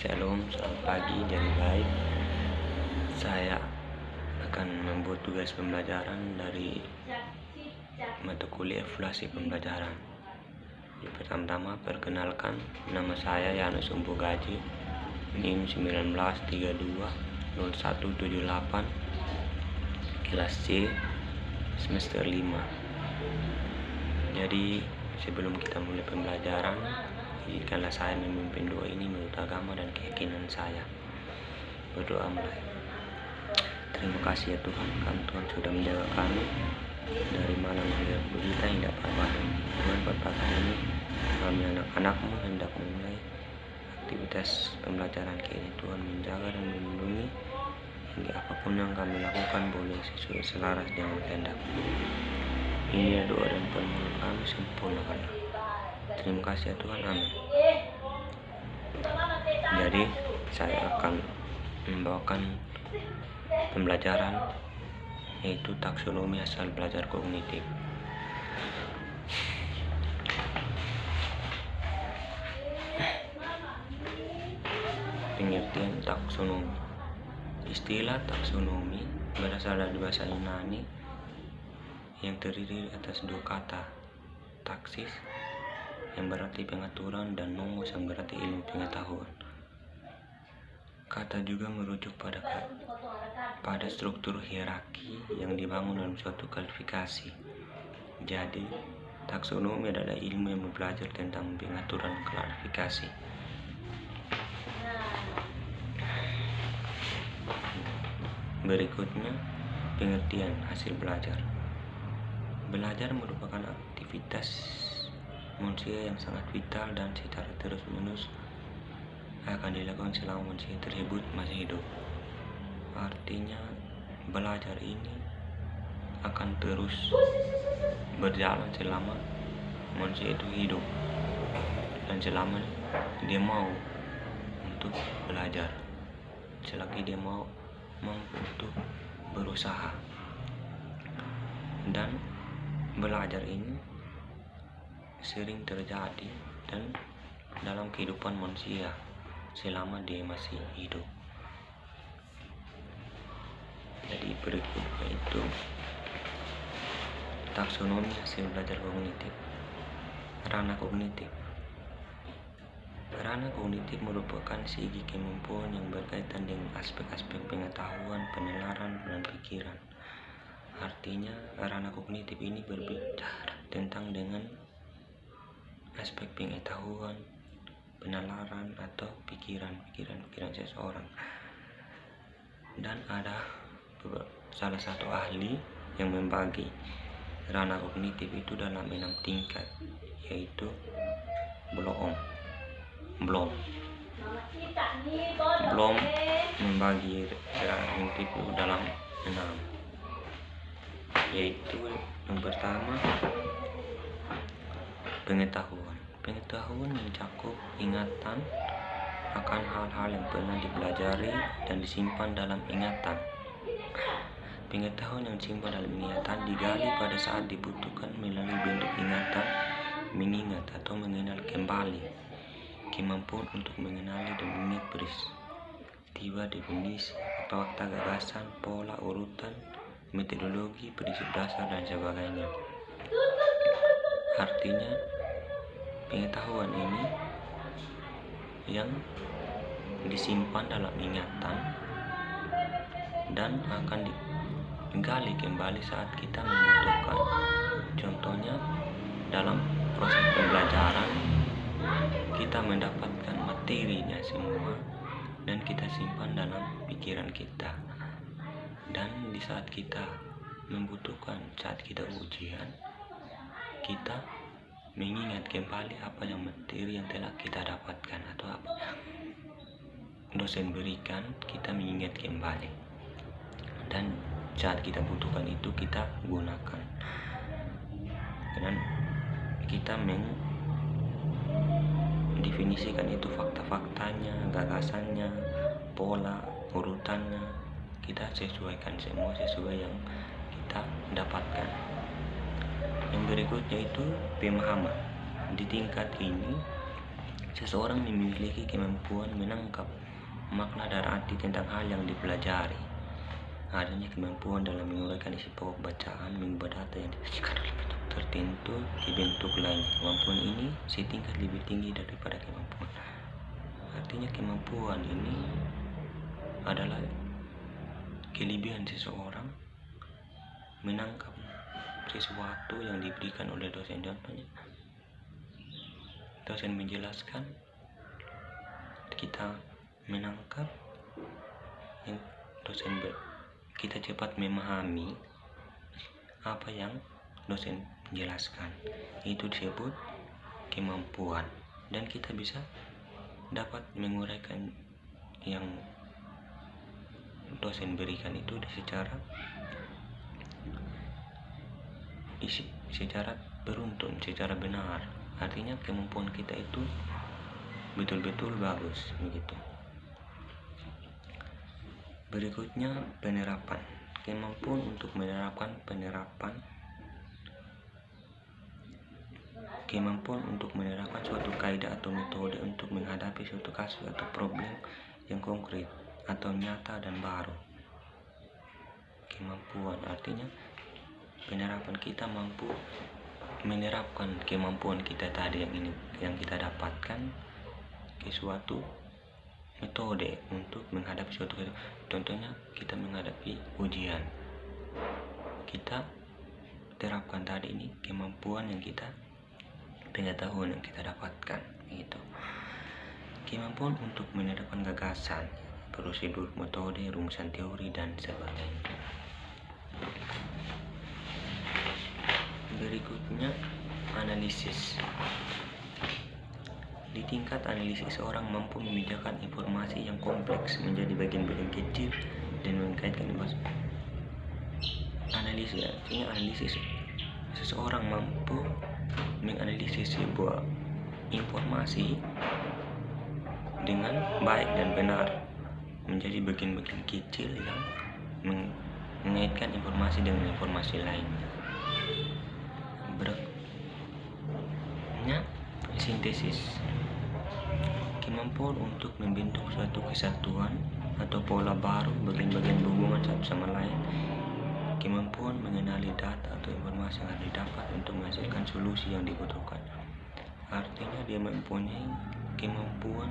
Shalom, selamat pagi dari baik. Saya akan membuat tugas pembelajaran dari mata kuliah evaluasi pembelajaran. Pertama-tama perkenalkan, nama saya Yanus Umpu Gaji, NIM 19320178, kelas C, semester 5. Jadi sebelum kita mulai pembelajaran, izinkanlah saya memimpin doa ini menurut agama dan keyakinan saya. Berdoa mulai. Terima kasih ya Tuhan, Tuhan sudah menjaga kami dari malam hingga berita hingga pagi. Tuhan, pada pagi ini kami anak-anakmu hendak memulai aktivitas pembelajaran ini. Tuhan menjaga dan melindungi hingga apapun yang kami lakukan boleh sesuai selaras dengan kehendak. Ini doa dan permohonan kami, sempurnakanlah. Terima kasih ya Tuhan, amin. Jadi saya akan membawakan pembelajaran yaitu taksonomi asal belajar kognitif. Pengertian taksonomi. Istilah taksonomi berasal dari bahasa Yunani yang terdiri atas dua kata, taksis yang berarti pengaturan dan nomos yang berarti ilmu pengetahuan. Kata juga merujuk pada struktur hierarki yang dibangun dalam suatu klasifikasi. Jadi, taksonomi adalah ilmu yang mempelajari tentang pengaturan klasifikasi. Berikutnya, pengertian hasil belajar. Belajar merupakan aktivitas manusia yang sangat vital dan secara terus-menerus akan dilakukan selama manusia tersebut masih hidup. Artinya, belajar ini akan terus berjalan selama manusia itu hidup dan selama dia mau untuk belajar, selagi dia mau untuk berusaha. Dan belajar ini sering terjadi dan dalam kehidupan manusia selama dia masih hidup. Jadi berikutnya itu taksonomi hasil belajar kognitif. Ranah kognitif. Ranah kognitif merupakan segi kemampuan yang berkaitan dengan aspek-aspek pengetahuan, penalaran, dan pikiran. Artinya, ranah kognitif ini berbicara tentang dengan aspek pengetahuan, penalaran, atau pikiran seseorang. Dan ada salah satu ahli yang membagi ranah kognitif itu dalam 6 tingkat, yaitu Bloom membagi ranah kognitif itu dalam 6, yaitu yang pertama pengetahuan. Pengetahuan mencakup ingatan akan hal-hal yang pernah dipelajari dan disimpan dalam ingatan. Pengetahuan yang disimpan dalam ingatan digali pada saat dibutuhkan melalui bentuk ingatan, mengingat atau mengenal kembali. Kemampuan untuk mengenali dan mengingat peristiwa, definisi atau fakta, gagasan, pola, urutan, metodologi, prinsip dasar, dan sebagainya. Artinya, pengetahuan ini yang disimpan dalam ingatan dan akan digali kembali saat kita membutuhkan. Contohnya, dalam proses pembelajaran kita mendapatkan materinya semua dan kita simpan dalam pikiran kita. Dan di saat kita membutuhkan, saat kita ujian, kita mengingat kembali apa yang materi yang telah kita dapatkan atau apa yang dosen berikan, kita mengingat kembali. Dan saat kita butuhkan itu kita gunakan. Dan kita mendefinisikan itu fakta-faktanya, gagasannya, pola, urutannya. Kita sesuaikan semua sesuai yang kita dapatkan. Yang berikutnya itu pemahaman. Di tingkat ini Seseorang memiliki kemampuan menangkap makna dan arti tentang hal yang dipelajari. Adanya kemampuan dalam menguraikan isi pokok bacaan, mengubah data yang disajikan dalam bentuk tertentu di bentuk lain. Kemampuan ini setingkat lebih tinggi daripada kemampuan. Artinya kemampuan ini adalah kelebihan seseorang menangkap sesuatu yang diberikan oleh dosen. Contohnya, dosen menjelaskan, kita menangkap yang kita cepat memahami apa yang dosen menjelaskan. Itu disebut kemampuan, dan kita bisa dapat menguraikan yang dosen berikan itu secara beruntun, secara benar. Artinya kemampuan kita itu betul-betul bagus begitu. Berikutnya, penerapan. Kemampuan untuk menerapkan kemampuan untuk menerapkan suatu kaidah atau metode untuk menghadapi suatu kasus atau problem yang konkret atau nyata dan baru. Kemampuan artinya penerapan, kita mampu menerapkan kemampuan kita tadi yang kita dapatkan ke suatu metode untuk menghadapi suatu. Contohnya, kita menghadapi ujian, kita terapkan tadi ini kemampuan yang kita, pengetahuan yang kita dapatkan gitu. Kemampuan untuk menerapkan gagasan, prosedur, metode, rumusan teori, dan sebagainya. Berikutnya, analisis. Di tingkat analisis, seorang mampu memecahkan informasi yang kompleks menjadi bagian-bagian kecil dan mengkaitkan informasi. Analisis, seseorang mampu menganalisis sebuah informasi dengan baik dan benar menjadi bagian-bagian kecil yang mengaitkan informasi dengan informasi lainnya. Berikutnya, sintesis. Kemampuan untuk membentuk suatu kesatuan atau pola baru bagian-bagian berhubungan satu sama lain. Kemampuan mengenali data atau informasi yang didapat untuk menghasilkan solusi yang dibutuhkan. Artinya dia mempunyai kemampuan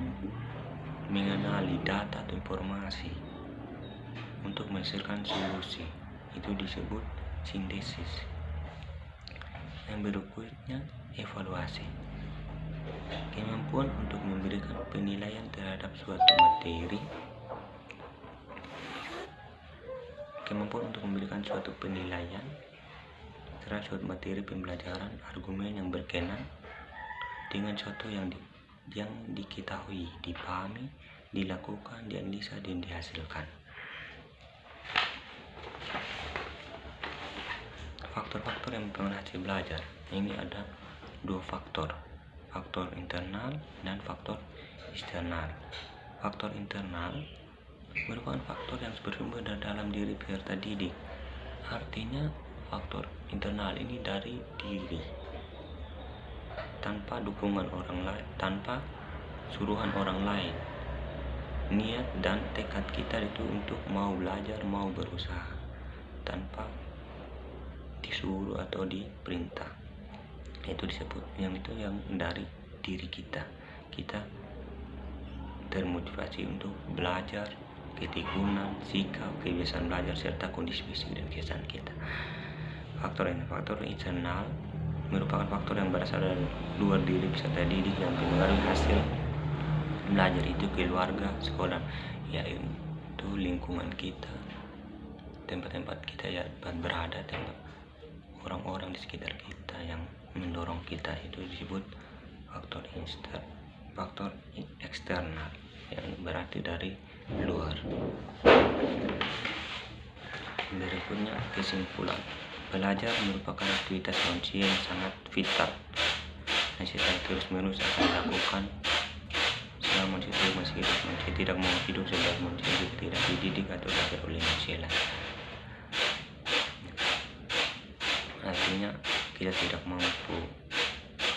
mengenali data atau informasi untuk menghasilkan solusi. Itu disebut sintesis. Yang berikutnya, evaluasi. Kemampuan untuk memberikan penilaian terhadap suatu materi. Kemampuan untuk memberikan suatu penilaian terhadap suatu materi pembelajaran, argumen yang berkenan dengan suatu yang diketahui, dipahami, dilakukan, dianalisa, dan dihasilkan. Faktor-faktor yang mempengaruhi belajar. Ini ada dua faktor internal dan faktor eksternal. Faktor internal merupakan faktor yang bersumber dari dalam diri peserta didik. Artinya faktor internal ini dari diri, tanpa dukungan orang lain, tanpa suruhan orang lain. Niat dan tekad kita itu untuk mau belajar, mau berusaha, tanpa disuruh atau diperintah. Itu disebut yang dari diri kita. Kita termotivasi untuk belajar, ketekunan, sikap, kebiasaan belajar, serta kondisi fisik dan kesehatan kita. Faktor internal merupakan faktor yang berasal dari luar diri peserta didik yang mempengaruhi hasil belajar. Itu keluarga, sekolah, yaitu lingkungan kita, tempat-tempat kita ya berada, tempat orang-orang di sekitar kita yang mendorong kita. Itu disebut faktor eksternal yang berarti dari luar. Berikutnya, kesimpulan. Belajar merupakan aktivitas manusia yang sangat vital dan secara terus-menerus akan dilakukan selama manusia masih hidup. Manusia tidak mau hidup sebab manusia tidak dididik atau belajar oleh manusia lain. Artinya kita tidak mampu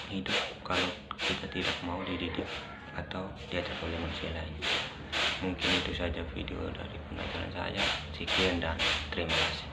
hidup kalau kita tidak mau dididik. atau diajak oleh manusia lain. Mungkin itu saja video dari pembelajaran saya. Sekian dan terima kasih.